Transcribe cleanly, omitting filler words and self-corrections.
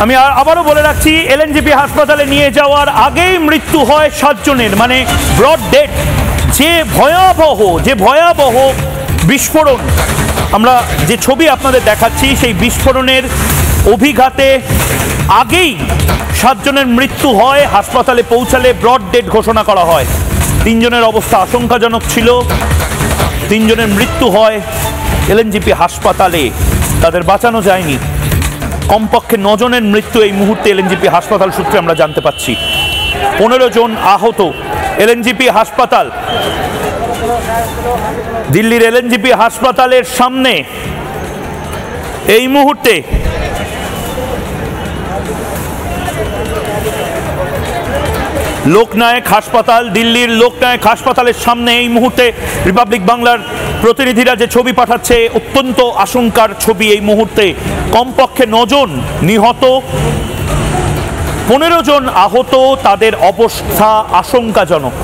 আমি আবারও বলে রাখছি, এলএনজেপি হাসপাতালে নিয়ে যাওয়ার আগেই মৃত্যু হয় 7 জনের, মানে ব্রড ডেড। যে ভয়াবহ বিস্ফোরণ, আমরা যে ছবি আপনাদের দেখাচ্ছি, সেই বিস্ফোরণের অভিঘাতে আগেই 7 জনের মৃত্যু হয়। হাসপাতালে পৌঁছালে ব্রড ডেড ঘোষণা করা হয়। 3 জনের অবস্থা আশঙ্কাজনক ছিল, 3 জনের মৃত্যু হয় এলএনজেপি হাসপাতালে, তাদের বাঁচানো যায়নি। কমপক্ষে 9 জনের মৃত্যু এই মুহূর্তে এলএনজেপি হাসপাতাল সূত্রে আমরা জানতে পাচ্ছি। 15 জন আহত। এলএনজেপি হাসপাতাল, দিল্লির এলএনজেপি হাসপাতালের সামনে এই মুহূর্তে লোকনায়ক হাসপাতাল, দিল্লির লোকনায়ক হাসপাতালের সামনে এই মুহূর্তে রিপাবলিক বাংলার প্রতিনিধিরা যে ছবি পাঠাচ্ছে, অত্যন্ত আশঙ্কার ছবি। এই মুহূর্তে কমপক্ষে 9 জন নিহত, 15 জন আহত, তাদের অবস্থা আশঙ্কাজনক।